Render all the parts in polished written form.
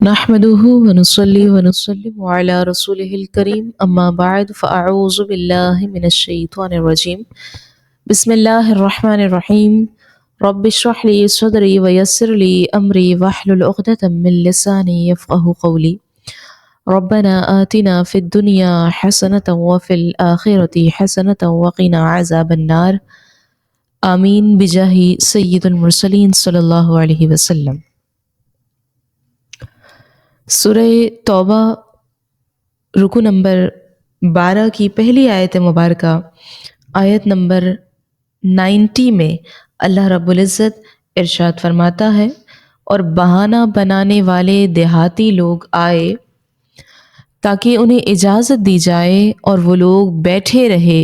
نحمده ونصلي ونسلم على رسوله الكريم أما بعد فأعوذ بالله من الشيطان الرجيم بسم الله الرحمن الرحيم رب اشرح لي صدري ويسر لي أمري واحلل عقدة من لساني يفقه قولي ربنا آتنا في الدنيا حسنة وفي الآخرة حسنة وقنا عذاب النار آمين بجاه سيد المرسلين صلى الله عليه وسلم۔ سورہ توبہ رکو نمبر 12 کی پہلی آیت مبارکہ آیت نمبر 90 میں اللہ رب العزت ارشاد فرماتا ہے، اور بہانہ بنانے والے دیہاتی لوگ آئے تاکہ انہیں اجازت دی جائے اور وہ لوگ بیٹھے رہے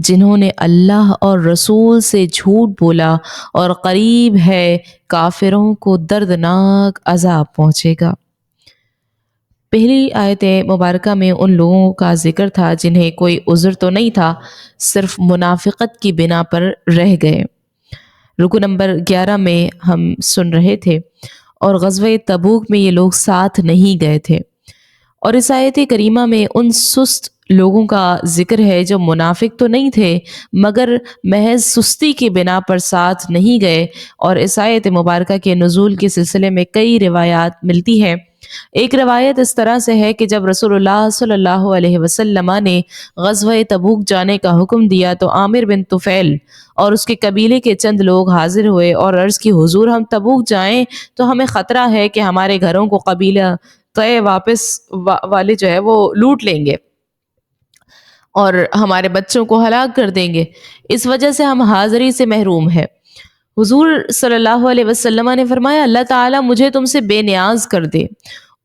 جنہوں نے اللہ اور رسول سے جھوٹ بولا، اور قریب ہے کافروں کو دردناک عذاب پہنچے گا۔ پہلی آیت مبارکہ میں ان لوگوں کا ذکر تھا جنہیں کوئی عذر تو نہیں تھا، صرف منافقت کی بنا پر رہ گئے۔ رکو نمبر 11 میں ہم سن رہے تھے، اور غزوہ تبوک میں یہ لوگ ساتھ نہیں گئے تھے، اور اس آیت کریمہ میں ان سست لوگوں کا ذکر ہے جو منافق تو نہیں تھے مگر محض سستی کی بنا پر ساتھ نہیں گئے۔ اور اس آیت مبارکہ کے نزول کے سلسلے میں کئی روایات ملتی ہیں۔ ایک روایت اس طرح سے ہے کہ جب رسول اللہ صلی اللہ علیہ وسلم نے غزوہ تبوک جانے کا حکم دیا تو عامر بن طفیل اور اس کے قبیلے کے چند لوگ حاضر ہوئے اور عرض کی، حضور ہم تبوک جائیں تو ہمیں خطرہ ہے کہ ہمارے گھروں کو قبیلہ طے واپس والے جو ہے وہ لوٹ لیں گے اور ہمارے بچوں کو ہلاک کر دیں گے، اس وجہ سے ہم حاضری سے محروم ہیں۔ حضور صلی اللہ علیہ وسلم نے فرمایا، اللہ تعالیٰ مجھے تم سے بے نیاز کر دے۔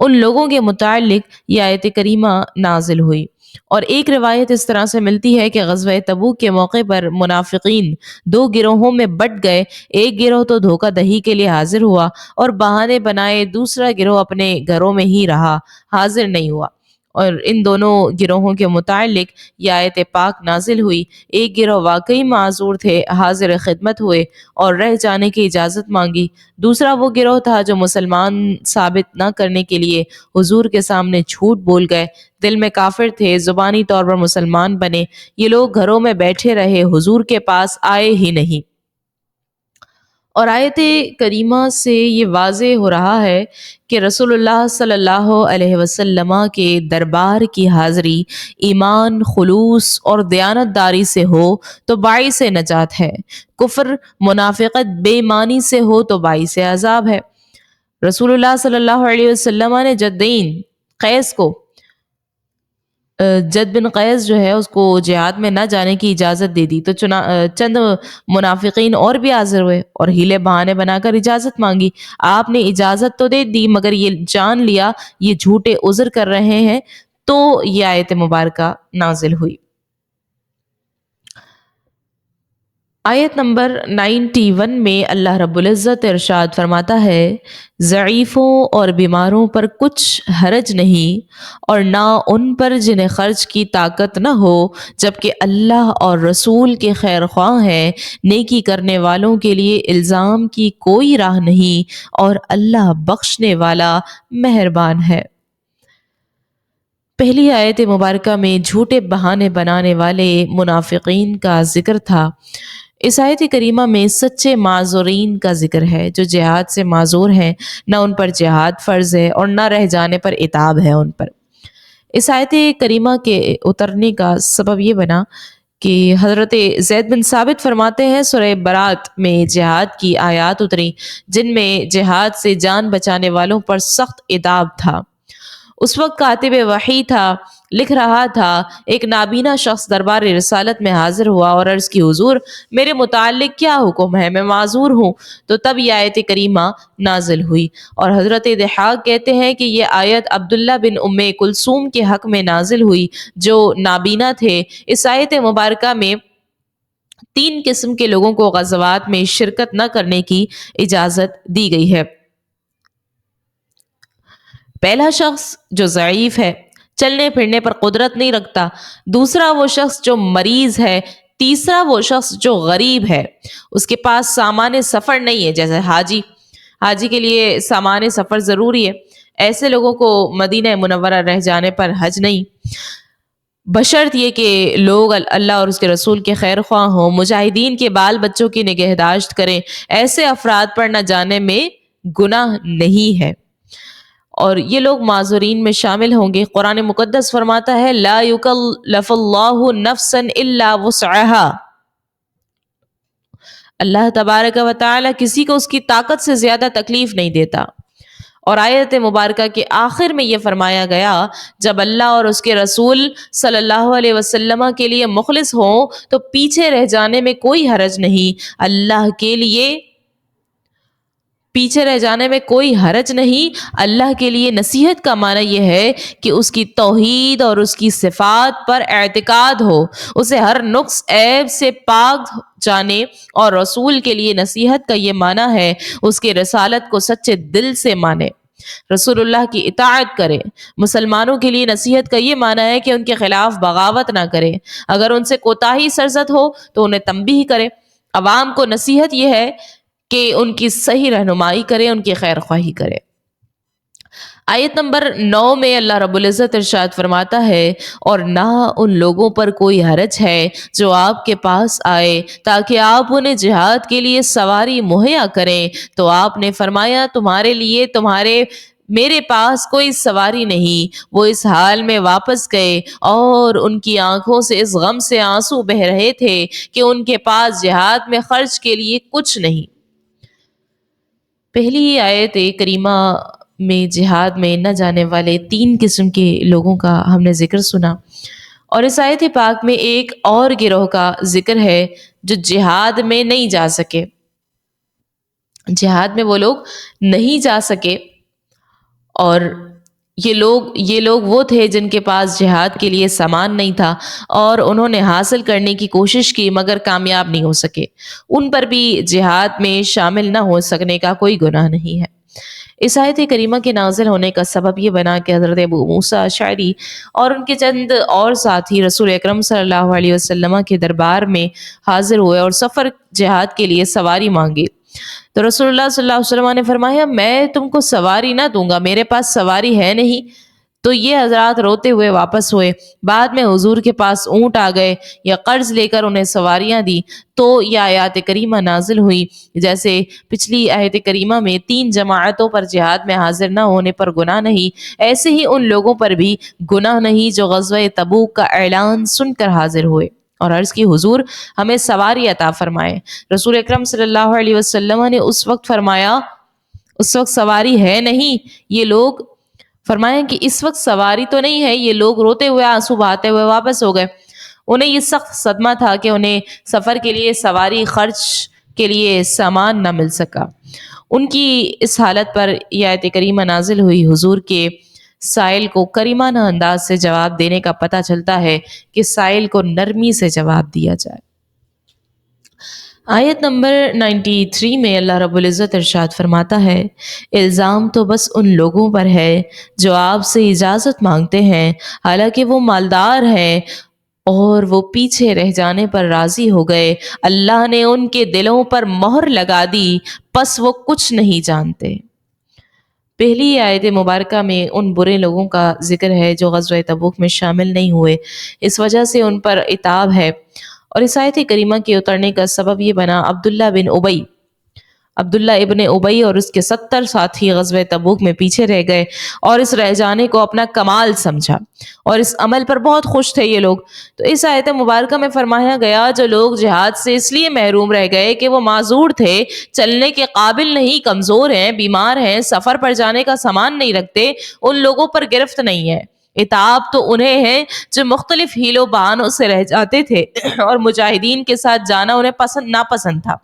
ان لوگوں کے متعلق یہ آیت کریمہ نازل ہوئی۔ اور ایک روایت اس طرح سے ملتی ہے کہ غزوہ تبوک کے موقع پر منافقین دو گروہوں میں بٹ گئے۔ ایک گروہ تو دھوکہ دہی کے لیے حاضر ہوا اور بہانے بنائے، دوسرا گروہ اپنے گھروں میں ہی رہا، حاضر نہیں ہوا۔ اور ان دونوں گروہوں کے متعلق یہ آیت پاک نازل ہوئی۔ ایک گروہ واقعی معذور تھے، حاضر خدمت ہوئے اور رہ جانے کی اجازت مانگی۔ دوسرا وہ گروہ تھا جو مسلمان ثابت نہ کرنے کے لیے حضور کے سامنے جھوٹ بول گئے، دل میں کافر تھے، زبانی طور پر مسلمان بنے۔ یہ لوگ گھروں میں بیٹھے رہے، حضور کے پاس آئے ہی نہیں۔ اور آیت کریمہ سے یہ واضح ہو رہا ہے کہ رسول اللہ صلی اللہ علیہ وسلم کے دربار کی حاضری ایمان، خلوص اور دیانتداری سے ہو تو باعث نجات ہے، کفر، منافقت، بے ایمانی سے ہو تو باعث عذاب ہے۔ رسول اللہ صلی اللہ علیہ وسلم نے جد بن قیس جو ہے اس کو جہاد میں نہ جانے کی اجازت دے دی، تو چند منافقین اور بھی حاضر ہوئے اور ہیلے بہانے بنا کر اجازت مانگی۔ آپ نے اجازت تو دے دی مگر یہ جان لیا یہ جھوٹے عذر کر رہے ہیں، تو یہ آیت مبارکہ نازل ہوئی۔ آیت نمبر 91 میں اللہ رب العزت ارشاد فرماتا ہے، ضعیفوں اور بیماروں پر کچھ حرج نہیں، اور نہ ان پر جنہیں خرچ کی طاقت نہ ہو، جبکہ اللہ اور رسول کے خیر خواہ ہیں، نیکی کرنے والوں کے لیے الزام کی کوئی راہ نہیں، اور اللہ بخشنے والا مہربان ہے۔ پہلی آیت مبارکہ میں جھوٹے بہانے بنانے والے منافقین کا ذکر تھا۔ اس آیت کریمہ میں سچے معذورین کا ذکر ہے جو جہاد سے معذور ہیں، نہ ان پر جہاد فرض ہے اور نہ رہ جانے پر عتاب ہے ان پر۔ اس آیت کریمہ کے اترنے کا سبب یہ بنا کہ حضرت زید بن ثابت فرماتے ہیں، سورہ برات میں جہاد کی آیات اتری جن میں جہاد سے جان بچانے والوں پر سخت عتاب تھا۔ اس وقت کاتب وحی تھا، لکھ رہا تھا، ایک نابینا شخص دربار رسالت میں حاضر ہوا اور عرض کی، حضور میرے متعلق کیا حکم ہے، میں معذور ہوں۔ تو تب یہ آیت کریمہ نازل ہوئی۔ اور حضرت ضحاک کہتے ہیں کہ یہ آیت عبداللہ بن ام کلثوم کے حق میں نازل ہوئی جو نابینا تھے۔ اس آیت مبارکہ میں 3 قسم کے لوگوں کو غزوات میں شرکت نہ کرنے کی اجازت دی گئی ہے۔ پہلا شخص جو ضعیف ہے، چلنے پھرنے پر قدرت نہیں رکھتا، دوسرا وہ شخص جو مریض ہے، تیسرا وہ شخص جو غریب ہے، اس کے پاس سامان سفر نہیں ہے، جیسے حاجی کے لیے سامان سفر ضروری ہے، ایسے لوگوں کو مدینہ منورہ رہ جانے پر حج نہیں، بشرط یہ کہ لوگ اللہ اور اس کے رسول کے خیر خواہ ہوں، مجاہدین کے بال بچوں کی نگہداشت کریں۔ ایسے افراد پر نہ جانے میں گناہ نہیں ہے، اور یہ لوگ معذورین میں شامل ہوں گے۔ قرآن مقدس فرماتا ہے لا یکلف اللہ نفسا الا وسعها، اللہ تبارک و تعالی کسی کو اس کی طاقت سے زیادہ تکلیف نہیں دیتا۔ اور آیت مبارکہ کے آخر میں یہ فرمایا گیا جب اللہ اور اس کے رسول صلی اللہ علیہ وسلم کے لیے مخلص ہوں تو پیچھے رہ جانے میں کوئی حرج نہیں، اللہ کے لیے پیچھے رہ جانے میں کوئی حرج نہیں۔ اللہ کے لیے نصیحت کا معنی یہ ہے کہ اس کی توحید اور اس کی صفات پر اعتقاد ہو، اسے ہر نقص عیب سے پاک جانے، اور رسول کے لیے نصیحت کا یہ معنی ہے اس کے رسالت کو سچے دل سے مانے، رسول اللہ کی اطاعت کرے۔ مسلمانوں کے لیے نصیحت کا یہ معنی ہے کہ ان کے خلاف بغاوت نہ کرے، اگر ان سے کوتاہی سرزد ہو تو انہیں تنبیہ کرے۔ عوام کو نصیحت یہ ہے کہ ان کی صحیح رہنمائی کرے، ان کی خیر خواہی کرے۔ آیت نمبر 9 میں اللہ رب العزت ارشاد فرماتا ہے اور نہ ان لوگوں پر کوئی حرج ہے جو آپ کے پاس آئے تاکہ آپ انہیں جہاد کے لیے سواری مہیا کریں، تو آپ نے فرمایا تمہارے لیے میرے پاس کوئی سواری نہیں۔ وہ اس حال میں واپس گئے اور ان کی آنکھوں سے اس غم سے آنسو بہ رہے تھے کہ ان کے پاس جہاد میں خرچ کے لیے کچھ نہیں۔ پہلی آیت کریمہ میں جہاد میں نہ جانے والے 3 قسم کے لوگوں کا ہم نے ذکر سنا، اور اس آیت پاک میں ایک اور گروہ کا ذکر ہے جو جہاد میں نہیں جا سکے۔ جہاد میں وہ لوگ نہیں جا سکے، اور یہ لوگ وہ تھے جن کے پاس جہاد کے لیے سامان نہیں تھا اور انہوں نے حاصل کرنے کی کوشش کی مگر کامیاب نہیں ہو سکے۔ ان پر بھی جہاد میں شامل نہ ہو سکنے کا کوئی گناہ نہیں ہے۔ اس آیت کریمہ کے نازل ہونے کا سبب یہ بنا کہ حضرت ابو موسیٰ اشعری اور ان کے چند اور ساتھی رسول اکرم صلی اللہ علیہ وسلم کے دربار میں حاضر ہوئے اور سفر جہاد کے لیے سواری مانگی، تو رسول اللہ صلی اللہ علیہ وسلم نے فرمایا میں تم کو سواری نہ دوں گا، میرے پاس سواری ہے نہیں۔ تو یہ حضرات روتے ہوئے واپس ہوئے۔ بعد میں حضور کے پاس اونٹ آ گئے یا قرض لے کر انہیں سواریاں دی، تو یہ آیات کریمہ نازل ہوئی۔ جیسے پچھلی آیت کریمہ میں 3 جماعتوں پر جہاد میں حاضر نہ ہونے پر گناہ نہیں، ایسے ہی ان لوگوں پر بھی گناہ نہیں جو غزوہ تبوک کا اعلان سن کر حاضر ہوئے اور عرض کی حضور ہمیں سواری عطا فرمائے۔ رسول اکرم صلی اللہ علیہ وسلم نے اس وقت فرمایا اس وقت سواری ہے نہیں، یہ لوگ فرمایا کہ اس وقت سواری تو نہیں ہے، یہ لوگ روتے ہوئے آنسو بہاتے ہوئے واپس ہو گئے۔ انہیں یہ سخت صدمہ تھا کہ انہیں سفر کے لیے سواری خرچ کے لیے سامان نہ مل سکا۔ ان کی اس حالت پر یہ آیت کریمہ نازل ہوئی۔ حضور کے سائل کو کریمانہ انداز سے جواب دینے کا پتہ چلتا ہے کہ سائل کو نرمی سے جواب دیا جائے۔ آیت نمبر 93 میں اللہ رب العزت ارشاد فرماتا ہے الزام تو بس ان لوگوں پر ہے جو آپ سے اجازت مانگتے ہیں حالانکہ وہ مالدار ہیں اور وہ پیچھے رہ جانے پر راضی ہو گئے، اللہ نے ان کے دلوں پر مہر لگا دی پس وہ کچھ نہیں جانتے۔ پہلی آیت مبارکہ میں ان برے لوگوں کا ذکر ہے جو غزوہ تبوک میں شامل نہیں ہوئے، اس وجہ سے ان پر عتاب ہے۔ اور اس آیت کریمہ کے اترنے کا سبب یہ بنا عبداللہ ابن ابی اور اس کے 70 ساتھی غزوہ تبوک میں پیچھے رہ گئے اور اس رہ جانے کو اپنا کمال سمجھا اور اس عمل پر بہت خوش تھے یہ لوگ۔ تو اس آیت مبارکہ میں فرمایا گیا جو لوگ جہاد سے اس لیے محروم رہ گئے کہ وہ معذور تھے، چلنے کے قابل نہیں، کمزور ہیں، بیمار ہیں، سفر پر جانے کا سامان نہیں رکھتے، ان لوگوں پر گرفت نہیں ہے۔ عتاب تو انہیں ہے جو مختلف حیل و بہانوں سے رہ جاتے تھے اور مجاہدین کے ساتھ جانا انہیں ناپسند تھا۔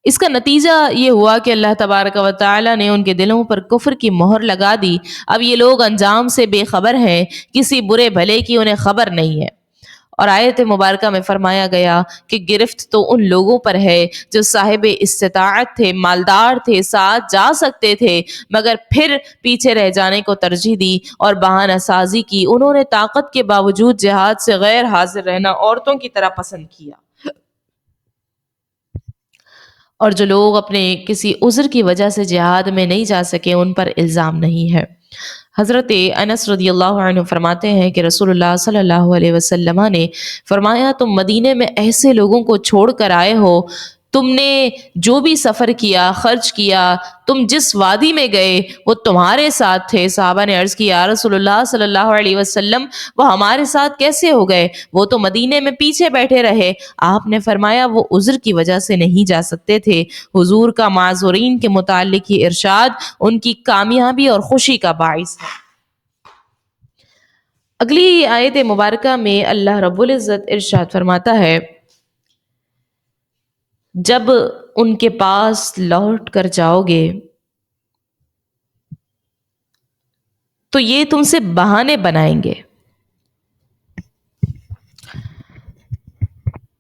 اس کا نتیجہ یہ ہوا کہ اللہ تبارک و تعالی نے ان کے دلوں پر کفر کی مہر لگا دی۔ اب یہ لوگ انجام سے بے خبر ہیں، کسی برے بھلے کی انہیں خبر نہیں ہے۔ اور آیت مبارکہ میں فرمایا گیا کہ گرفت تو ان لوگوں پر ہے جو صاحب استطاعت تھے، مالدار تھے، ساتھ جا سکتے تھے، مگر پھر پیچھے رہ جانے کو ترجیح دی اور بہانہ سازی کی۔ انہوں نے طاقت کے باوجود جہاد سے غیر حاضر رہنا عورتوں کی طرح پسند کیا اور جو لوگ اپنے کسی عذر کی وجہ سے جہاد میں نہیں جا سکے ان پر الزام نہیں ہے۔ حضرت انس رضی اللہ عنہ فرماتے ہیں کہ رسول اللہ صلی اللہ علیہ وسلم نے فرمایا، تم مدینے میں ایسے لوگوں کو چھوڑ کر آئے ہو، تم نے جو بھی سفر کیا، خرچ کیا، تم جس وادی میں گئے وہ تمہارے ساتھ تھے۔ صحابہ نے عرض کیا، یا رسول اللہ صلی اللہ علیہ وسلم وہ ہمارے ساتھ کیسے ہو گئے؟ وہ تو مدینے میں پیچھے بیٹھے رہے۔ آپ نے فرمایا وہ عذر کی وجہ سے نہیں جا سکتے تھے۔ حضور کا معذورین کے متعلق ہی ارشاد ان کی کامیابی اور خوشی کا باعث ہے۔ اگلی آیت مبارکہ میں اللہ رب العزت ارشاد فرماتا ہے، جب ان کے پاس لوٹ کر جاؤ گے تو یہ تم سے بہانے بنائیں گے۔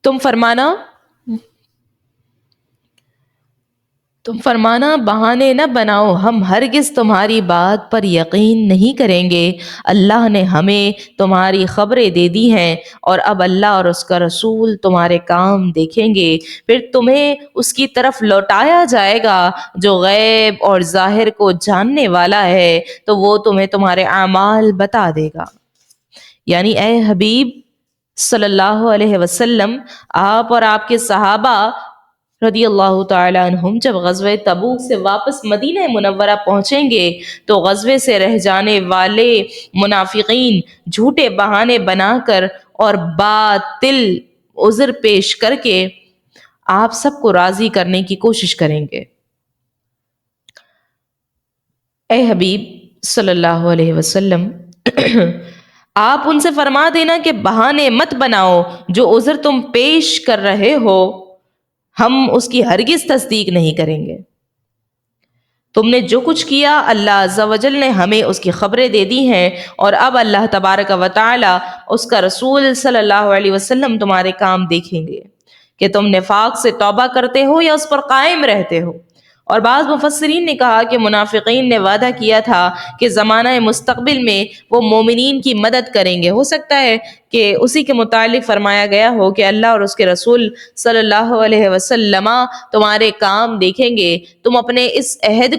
تم فرمانا بہانے نہ بناؤ، ہم ہرگز تمہاری بات پر یقین نہیں کریں گے۔ اللہ نے ہمیں تمہاری خبریں دے دی ہیں اور اب اللہ اور اس کا رسول تمہارے کام دیکھیں گے، پھر تمہیں اس کی طرف لوٹایا جائے گا جو غیب اور ظاہر کو جاننے والا ہے، تو وہ تمہیں تمہارے اعمال بتا دے گا۔ یعنی اے حبیب صلی اللہ علیہ وسلم، آپ اور آپ کے صحابہ رضی اللہ تعالی عنہم جب غزوہ تبوک سے واپس مدینہ منورہ پہنچیں گے تو غزوے سے رہ جانے والے منافقین جھوٹے بہانے بنا کر اور باطل عذر پیش کر کے آپ سب کو راضی کرنے کی کوشش کریں گے۔ اے حبیب صلی اللہ علیہ وسلم، آپ ان سے فرما دینا کہ بہانے مت بناؤ، جو عذر تم پیش کر رہے ہو ہم اس کی ہرگز تصدیق نہیں کریں گے۔ تم نے جو کچھ کیا اللہ عز و جل نے ہمیں اس کی خبریں دے دی ہیں، اور اب اللہ تبارک و تعالی اس کا رسول صلی اللہ علیہ وسلم تمہارے کام دیکھیں گے کہ تم نفاق سے توبہ کرتے ہو یا اس پر قائم رہتے ہو۔ اور بعض مفسرین نے کہا کہ منافقین نے وعدہ کیا تھا کہ زمانہ مستقبل میں وہ مومنین کی مدد کریں گے۔ ہو سکتا ہے کہ اسی کے متعلق فرمایا گیا ہو کہ اللہ اور اس کے رسول صلی اللہ علیہ وسلم تمہارے کام دیکھیں گے، تم اپنے اس عہد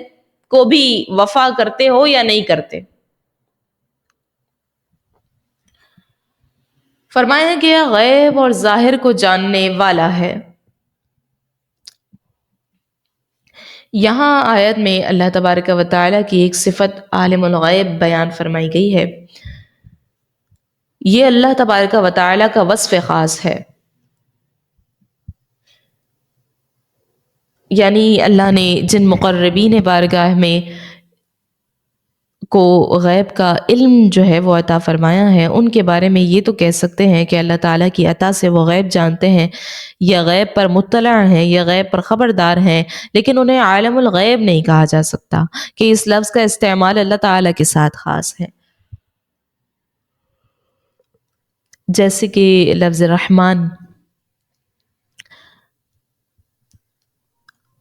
کو بھی وفا کرتے ہو یا نہیں کرتے۔ فرمایا گیا غیب اور ظاہر کو جاننے والا ہے۔ یہاں آیت میں اللہ تبارک و تعالیٰ کی ایک صفت عالم الغیب بیان فرمائی گئی ہے۔ یہ اللہ تبارک و تعالیٰ کا وصف خاص ہے، یعنی اللہ نے جن مقربین بارگاہ میں کو غیب کا علم جو ہے وہ عطا فرمایا ہے، ان کے بارے میں یہ تو کہہ سکتے ہیں کہ اللہ تعالیٰ کی عطا سے وہ غیب جانتے ہیں یا غیب پر مطلع ہیں یا غیب پر خبردار ہیں، لیکن انہیں عالم الغیب نہیں کہا جا سکتا کہ اس لفظ کا استعمال اللہ تعالیٰ کے ساتھ خاص ہے، جیسے کہ لفظ رحمان۔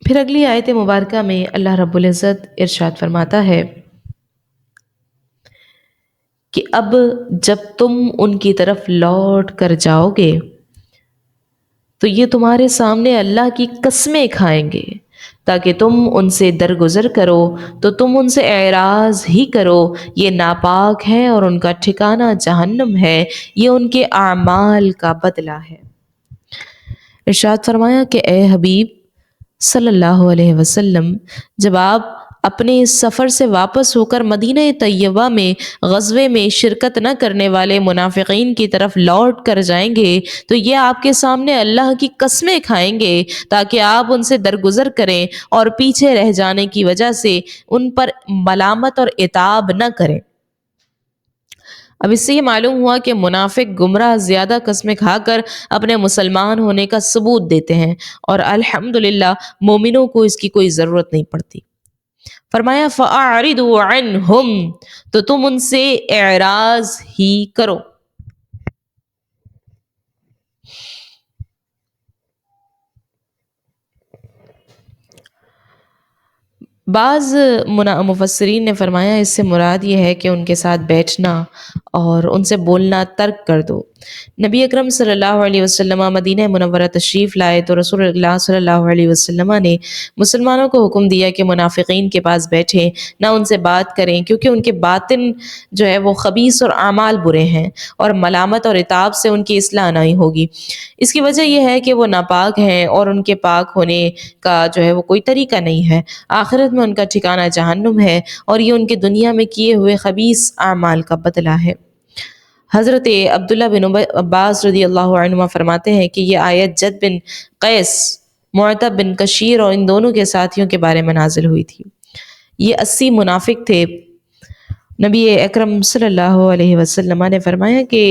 پھر اگلی آیت مبارکہ میں اللہ رب العزت ارشاد فرماتا ہے کہ اب جب تم ان کی طرف لوٹ کر جاؤ گے تو یہ تمہارے سامنے اللہ کی قسمیں کھائیں گے تاکہ تم ان سے درگزر کرو، تو تم ان سے اعراض ہی کرو، یہ ناپاک ہے اور ان کا ٹھکانہ جہنم ہے، یہ ان کے اعمال کا بدلہ ہے۔ ارشاد فرمایا کہ اے حبیب صلی اللہ علیہ وسلم، جب آپ اپنے اس سفر سے واپس ہو کر مدینہ طیبہ میں غزوے میں شرکت نہ کرنے والے منافقین کی طرف لوٹ کر جائیں گے تو یہ آپ کے سامنے اللہ کی قسمیں کھائیں گے تاکہ آپ ان سے درگزر کریں اور پیچھے رہ جانے کی وجہ سے ان پر ملامت اور عتاب نہ کریں۔ اب اس سے یہ معلوم ہوا کہ منافق گمراہ زیادہ قسمیں کھا کر اپنے مسلمان ہونے کا ثبوت دیتے ہیں، اور الحمدللہ مومنوں کو اس کی کوئی ضرورت نہیں پڑتی۔ فرمایا فَأَعْرِضُوا عَنْهُمْ، تو تم ان سے اعراض ہی کرو۔ بعض مفسرین نے فرمایا اس سے مراد یہ ہے کہ ان کے ساتھ بیٹھنا اور ان سے بولنا ترک کر دو۔ نبی اکرم صلی اللہ علیہ وسلم مدینہ منورہ تشریف لائے تو رسول اللہ صلی اللہ علیہ وسلم نے مسلمانوں کو حکم دیا کہ منافقین کے پاس بیٹھیں، نہ ان سے بات کریں، کیونکہ ان کے باطن جو ہے وہ خبیث اور اعمال برے ہیں، اور ملامت اور عتاب سے ان کی اصلاح نہیں ہوگی۔ اس کی وجہ یہ ہے کہ وہ ناپاک ہیں، اور ان کے پاک ہونے کا جو ہے وہ کوئی طریقہ نہیں ہے۔ آخرت میں ان کا ٹھکانہ جہنم ہے، اور یہ ان کے دنیا میں کیے ہوئے خبیث اعمال کا بدلہ ہے۔ حضرت عبداللہ بن عباس رضی اللہ عنہما فرماتے ہیں کہ یہ آیت جد بن قیس، معتب بن کشیر اور ان دونوں کے ساتھیوں کے بارے میں نازل ہوئی تھی۔ یہ 80 منافق تھے۔ نبی اکرم صلی اللہ علیہ وسلم نے فرمایا کہ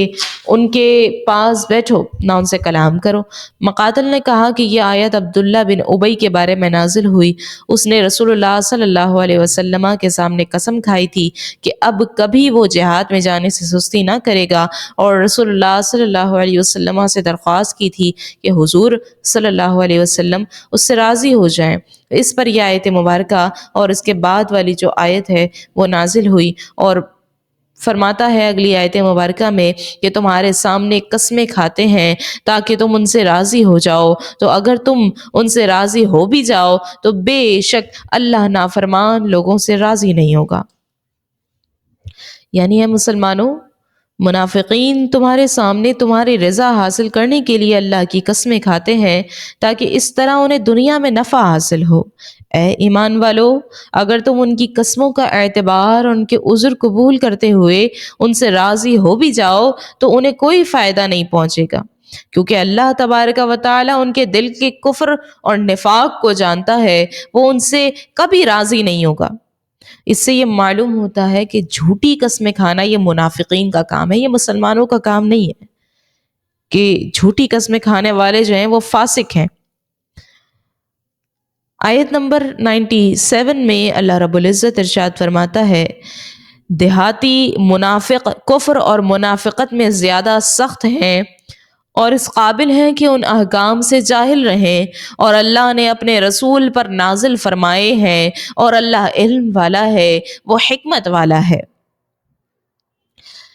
ان کے پاس بیٹھو، نہ ان سے کلام کرو۔ مقاتل نے کہا کہ یہ آیت عبداللہ بن ابی کے بارے میں نازل ہوئی، اس نے رسول اللہ صلی اللہ علیہ وسلم کے سامنے قسم کھائی تھی کہ اب کبھی وہ جہاد میں جانے سے سستی نہ کرے گا، اور رسول اللہ صلی اللہ علیہ وسلم سے درخواست کی تھی کہ حضور صلی اللہ علیہ وسلم اس سے راضی ہو جائیں۔ اس پر یہ آیت مبارکہ اور اس کے بعد والی جو آیت ہے وہ نازل ہوئی، اور فرماتا ہے اگلی آیت مبارکہ میں کہ تمہارے سامنے قسمیں کھاتے ہیں تاکہ تم ان سے راضی ہو جاؤ، تو اگر تم ان سے راضی ہو بھی جاؤ تو بے شک اللہ نافرمان لوگوں سے راضی نہیں ہوگا۔ یعنی اے مسلمانوں، منافقین تمہارے سامنے تمہاری رضا حاصل کرنے کے لیے اللہ کی قسمیں کھاتے ہیں تاکہ اس طرح انہیں دنیا میں نفع حاصل ہو۔ اے ایمان والو، اگر تم ان کی قسموں کا اعتبار اور ان کے عذر قبول کرتے ہوئے ان سے راضی ہو بھی جاؤ تو انہیں کوئی فائدہ نہیں پہنچے گا، کیونکہ اللہ تبارک و تعالی ان کے دل کے کفر اور نفاق کو جانتا ہے، وہ ان سے کبھی راضی نہیں ہوگا۔ اس سے یہ معلوم ہوتا ہے کہ جھوٹی قسمیں کھانا یہ منافقین کا کام ہے، یہ مسلمانوں کا کام نہیں ہے کہ جھوٹی قسمیں کھانے والے جو ہیں وہ فاسق ہیں۔ آیت نمبر 97 میں اللہ رب العزت ارشاد فرماتا ہے، دیہاتی منافق کفر اور منافقت میں زیادہ سخت ہیں اور اس قابل ہیں کہ ان احکام سے جاہل رہیں، اور اللہ نے اپنے رسول پر نازل فرمائے ہیں، اور اللہ علم والا ہے، وہ حکمت والا ہے۔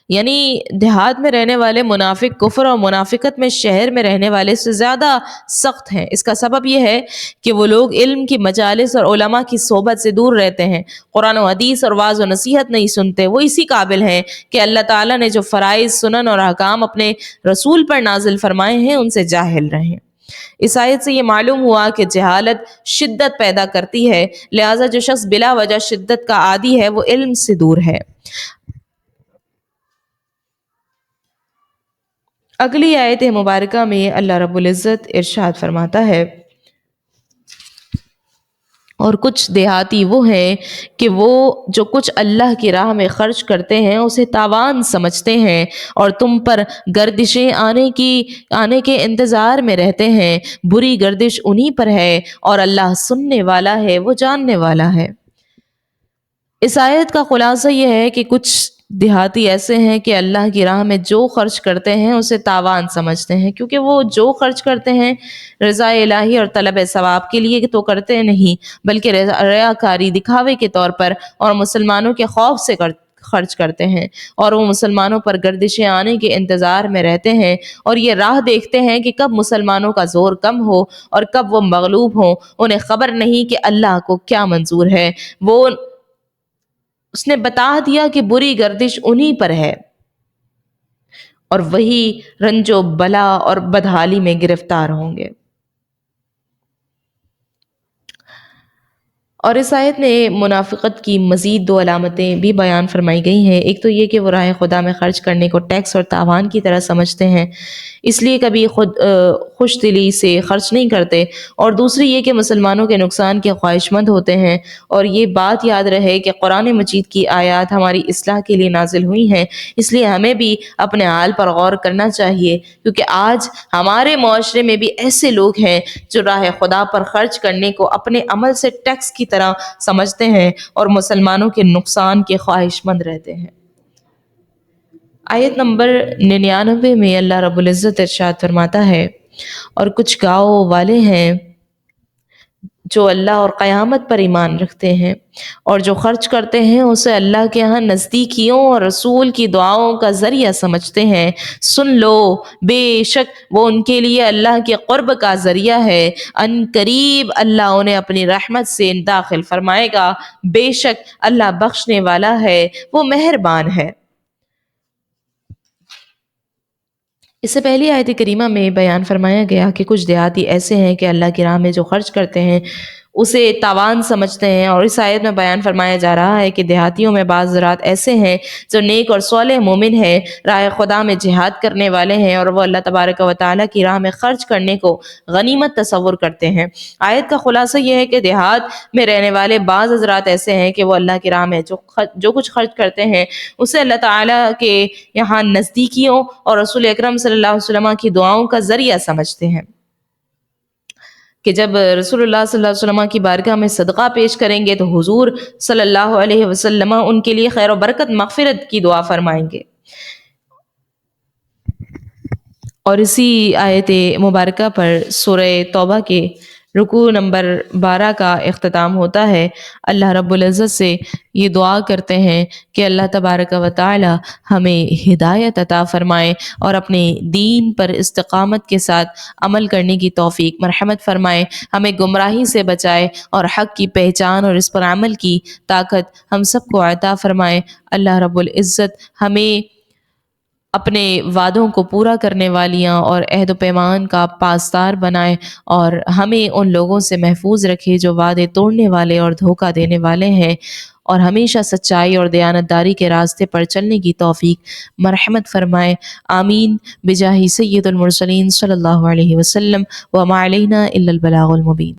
یعنی دیہات میں رہنے والے منافق کفر اور منافقت میں شہر میں رہنے والے سے زیادہ سخت ہیں۔ اس کا سبب یہ ہے کہ وہ لوگ علم کی مجالس اور علماء کی صحبت سے دور رہتے ہیں، قرآن و حدیث اور واعظ و نصیحت نہیں سنتے۔ وہ اسی قابل ہیں کہ اللہ تعالیٰ نے جو فرائض، سنن اور احکام اپنے رسول پر نازل فرمائے ہیں ان سے جاہل رہیں۔ اس آیت سے یہ معلوم ہوا کہ جہالت شدت پیدا کرتی ہے، لہٰذا جو شخص بلا وجہ شدت کا عادی ہے وہ علم سے دور ہے۔ اگلی آیت مبارکہ میں اللہ رب العزت ارشاد فرماتا ہے، اور کچھ دیہاتی وہ ہیں کہ وہ جو کچھ اللہ کی راہ میں خرچ کرتے ہیں اسے تاوان سمجھتے ہیں، اور تم پر گردشیں آنے کے انتظار میں رہتے ہیں۔ بری گردش انہی پر ہے، اور اللہ سننے والا ہے، وہ جاننے والا ہے۔ اس آیت کا خلاصہ یہ ہے کہ کچھ دیہاتی ایسے ہیں کہ اللہ کی راہ میں جو خرچ کرتے ہیں اسے تاوان سمجھتے ہیں، کیونکہ وہ جو خرچ کرتے ہیں رضا الہی اور طلب ثواب کے لیے تو کرتے نہیں، بلکہ ریاکاری، دکھاوے کے طور پر اور مسلمانوں کے خوف سے خرچ کرتے ہیں، اور وہ مسلمانوں پر گردشیں آنے کے انتظار میں رہتے ہیں، اور یہ راہ دیکھتے ہیں کہ کب مسلمانوں کا زور کم ہو اور کب وہ مغلوب ہوں۔ انہیں خبر نہیں کہ اللہ کو کیا منظور ہے، اس نے بتا دیا کہ بری گردش انہی پر ہے، اور وہی رنج و بلا اور بدحالی میں گرفتار ہوں گے۔ اور اس آیت میں منافقت کی مزید 2 علامتیں بھی بیان فرمائی گئی ہیں۔ ایک تو یہ کہ وہ راہ خدا میں خرچ کرنے کو ٹیکس اور تاوان کی طرح سمجھتے ہیں، اس لیے کبھی خوش دلی سے خرچ نہیں کرتے، اور دوسری یہ کہ مسلمانوں کے نقصان کے خواہش مند ہوتے ہیں۔ اور یہ بات یاد رہے کہ قرآن مجید کی آیات ہماری اصلاح کے لیے نازل ہوئی ہیں، اس لیے ہمیں بھی اپنے حال پر غور کرنا چاہیے، کیونکہ آج ہمارے معاشرے میں بھی ایسے لوگ ہیں جو راہ خدا پر خرچ کرنے کو اپنے عمل سے ٹیکس کی طرح سمجھتے ہیں اور مسلمانوں کے نقصان کے خواہش مند رہتے ہیں۔ آیت نمبر 99 میں اللہ رب العزت ارشاد فرماتا ہے، اور کچھ گاؤں والے ہیں جو اللہ اور قیامت پر ایمان رکھتے ہیں اور جو خرچ کرتے ہیں اسے اللہ کے ہاں نزدیکیوں اور رسول کی دعاؤں کا ذریعہ سمجھتے ہیں، سن لو، بے شک وہ ان کے لیے اللہ کے قرب کا ذریعہ ہے، ان قریب اللہ انہیں اپنی رحمت سے داخل فرمائے گا، بے شک اللہ بخشنے والا ہے، وہ مہربان ہے۔ اس سے پہلی آیت کریمہ میں بیان فرمایا گیا کہ کچھ دیہاتی ایسے ہیں کہ اللہ کی راہ میں جو خرچ کرتے ہیں اسے تاوان سمجھتے ہیں، اور اس آیت میں بیان فرمایا جا رہا ہے کہ دیہاتیوں میں بعض حضرات ایسے ہیں جو نیک اور صالح مومن ہیں، راہ خدا میں جہاد کرنے والے ہیں، اور وہ اللہ تبارک و تعالیٰ کی راہ میں خرچ کرنے کو غنیمت تصور کرتے ہیں۔ آیت کا خلاصہ یہ ہے کہ دیہات میں رہنے والے بعض حضرات ایسے ہیں کہ وہ اللہ کی راہ میں جو کچھ خرچ کرتے ہیں اسے اللہ تعالیٰ کے یہاں نزدیکیوں اور رسول اکرم صلی اللہ علیہ وسلم کی دعاؤں کا ذریعہ سمجھتے ہیں، کہ جب رسول اللہ صلی اللہ علیہ وسلم کی بارگاہ میں صدقہ پیش کریں گے تو حضور صلی اللہ علیہ وسلم ان کے لیے خیر و برکت مغفرت کی دعا فرمائیں گے۔ اور اسی آیت مبارکہ پر سورہ توبہ کے رکوع نمبر 12 کا اختتام ہوتا ہے۔ اللہ رب العزت سے یہ دعا کرتے ہیں کہ اللہ تبارک و تعالی ہمیں ہدایت عطا فرمائے اور اپنے دین پر استقامت کے ساتھ عمل کرنے کی توفیق مرحمت فرمائے، ہمیں گمراہی سے بچائے اور حق کی پہچان اور اس پر عمل کی طاقت ہم سب کو عطا فرمائے۔ اللہ رب العزت ہمیں اپنے وعدوں کو پورا کرنے والیاں اور عہد و پیمان کا پاسدار بنائے، اور ہمیں ان لوگوں سے محفوظ رکھے جو وعدے توڑنے والے اور دھوکہ دینے والے ہیں، اور ہمیشہ سچائی اور دیانتداری کے راستے پر چلنے کی توفیق مرحمت فرمائے۔ آمین بجاہ سید المرسلین صلی اللہ علیہ وسلم، وما علینا الا البلاغ المبین۔